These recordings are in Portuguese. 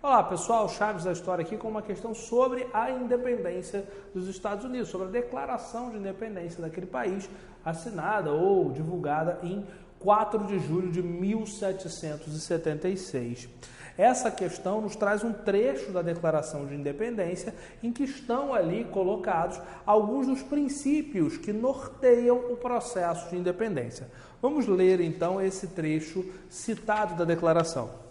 Olá pessoal, Chaves da História aqui com uma questão sobre a independência dos Estados Unidos, sobre a declaração de independência daquele país, assinada ou divulgada em 4 de julho de 1776. Essa questão nos traz um trecho da Declaração de Independência em que estão ali colocados alguns dos princípios que norteiam o processo de independência. Vamos ler então esse trecho citado da Declaração.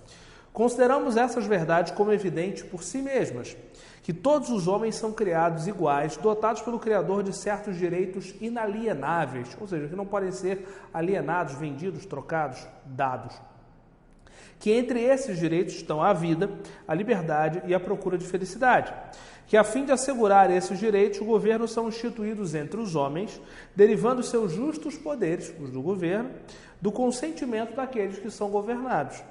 Consideramos essas verdades como evidentes por si mesmas, que todos os homens são criados iguais, dotados pelo Criador de certos direitos inalienáveis, ou seja, que não podem ser alienados, vendidos, trocados, dados. Que entre esses direitos estão a vida, a liberdade e a procura de felicidade. Que a fim de assegurar esses direitos, os governos são instituídos entre os homens, derivando seus justos poderes, os do governo, do consentimento daqueles que são governados.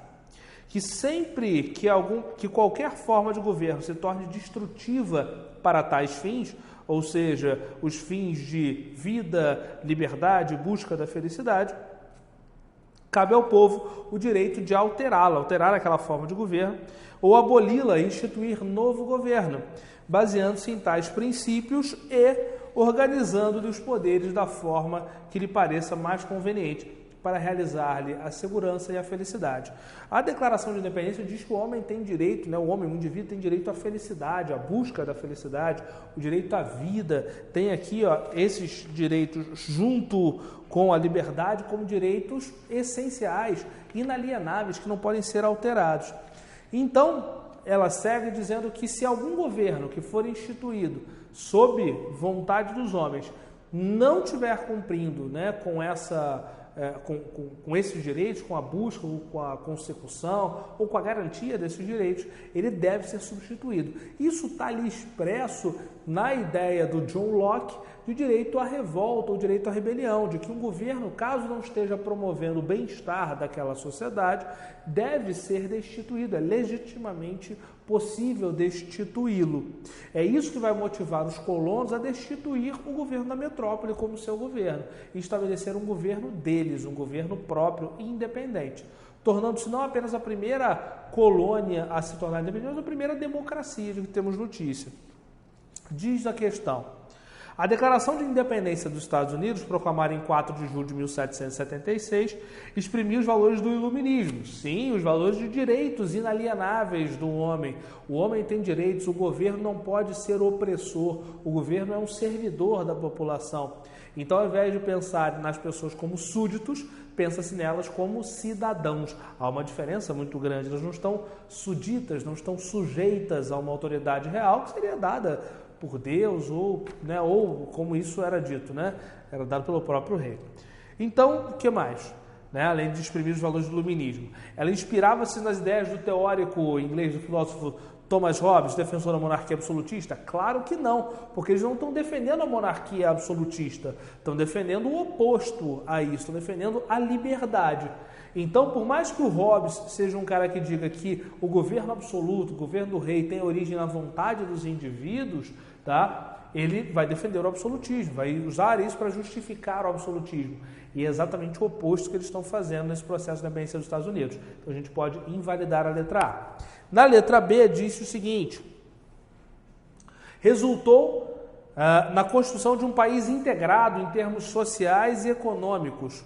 Que sempre que qualquer forma de governo se torne destrutiva para tais fins, ou seja, os fins de vida, liberdade, busca da felicidade, cabe ao povo o direito de alterá-la, alterar aquela forma de governo, ou aboli-la e instituir novo governo, baseando-se em tais princípios e organizando-lhe os poderes da forma que lhe pareça mais conveniente, para realizar-lhe a segurança e a felicidade. A Declaração de Independência diz que o homem tem direito, o homem, o indivíduo tem direito à felicidade, à busca da felicidade, o direito à vida. Tem aqui esses direitos junto com a liberdade como direitos essenciais, inalienáveis, que não podem ser alterados. Então, ela segue dizendo que se algum governo que for instituído sob vontade dos homens não estiver cumprindo com esses direitos, com a busca, ou com a consecução, ou com a garantia desses direitos, ele deve ser substituído. Isso está ali expresso na ideia do John Locke do direito à revolta, ou direito à rebelião, de que um governo, caso não esteja promovendo o bem-estar daquela sociedade, deve ser destituído, é legitimamente possível destituí-lo. É isso que vai motivar os colonos a destituir o governo da metrópole como seu governo e estabelecer um governo deles, um governo próprio e independente, tornando-se não apenas a primeira colônia a se tornar independente, mas a primeira democracia de que temos notícia. Diz a questão: a Declaração de Independência dos Estados Unidos, proclamada em 4 de julho de 1776, exprimiu os valores do iluminismo. Sim, os valores de direitos inalienáveis do homem. O homem tem direitos, o governo não pode ser opressor, o governo é um servidor da população. Então, ao invés de pensar nas pessoas como súditos, pensa-se nelas como cidadãos. Há uma diferença muito grande, elas não estão súditas, não estão sujeitas a uma autoridade real que seria dada por Deus, ou como isso era dito, era dado pelo próprio rei. Então, o que mais? Além de exprimir os valores do iluminismo, ela inspirava-se nas ideias do teórico inglês, do filósofo Thomas Hobbes, defensor da monarquia absolutista? Claro que não, porque eles não estão defendendo a monarquia absolutista, estão defendendo o oposto a isso, estão defendendo a liberdade. Então, por mais que o Hobbes seja um cara que diga que o governo absoluto, o governo do rei, tem origem na vontade dos indivíduos, ele vai defender o absolutismo, vai usar isso para justificar o absolutismo. E é exatamente o oposto que eles estão fazendo nesse processo de independência dos Estados Unidos. Então, a gente pode invalidar a letra A. Na letra B, disse o seguinte: resultou na construção de um país integrado em termos sociais e econômicos,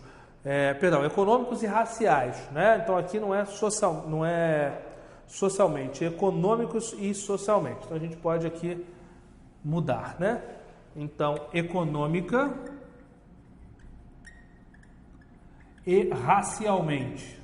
econômicos e raciais, Então aqui não é socialmente, econômicos e socialmente. Então a gente pode aqui mudar, Então, econômica e racialmente.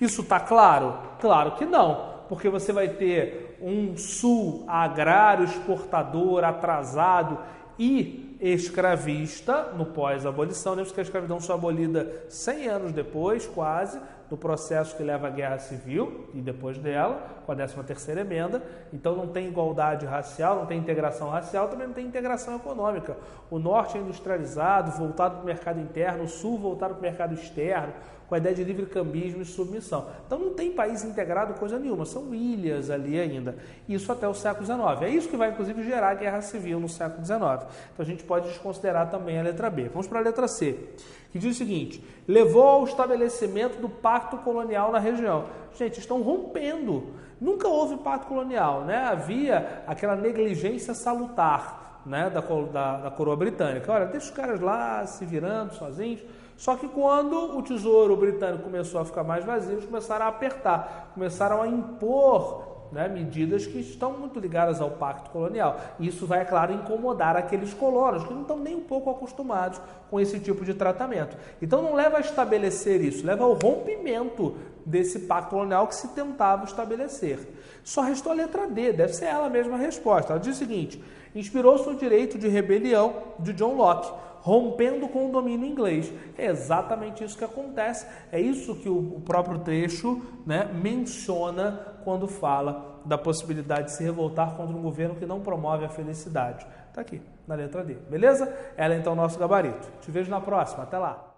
Isso está claro? Claro que não, porque você vai ter um sul agrário, exportador, atrasado e escravista no pós-abolição. Lembra que a escravidão foi abolida 100 anos depois, quase, do processo que leva à Guerra Civil e depois dela, com a 13ª emenda. Então não tem igualdade racial, não tem integração racial, também não tem integração econômica. O norte é industrializado, voltado para o mercado interno, o sul voltado para o mercado externo, com a ideia de livre cambismo e submissão. Então não tem país integrado coisa nenhuma, são ilhas ali ainda. Isso até o século XIX. É isso que vai, inclusive, gerar a Guerra Civil no século XIX. Então a gente pode desconsiderar também a letra B. Vamos para a letra C, que diz o seguinte: levou ao estabelecimento do pacto colonial na região. Gente, estão rompendo. Nunca houve pacto colonial, né? Havia aquela negligência salutar, né, da coroa britânica. Olha, deixa os caras lá se virando sozinhos. Só que quando o tesouro britânico começou a ficar mais vazio, eles começaram a apertar, começaram a impor, né, medidas que estão muito ligadas ao pacto colonial. E isso vai, é claro, incomodar aqueles colonos que não estão nem um pouco acostumados com esse tipo de tratamento. Então não leva a estabelecer isso, leva ao rompimento desse pacto colonial que se tentava estabelecer. Só restou a letra D, deve ser ela mesma a resposta. Ela diz o seguinte: inspirou-se no direito de rebelião de John Locke, rompendo com o domínio inglês. É exatamente isso que acontece, é isso que o próprio trecho, né, menciona quando fala da possibilidade de se revoltar contra um governo que não promove a felicidade. Está aqui, na letra D, beleza? Ela é então o nosso gabarito. Te vejo na próxima, até lá!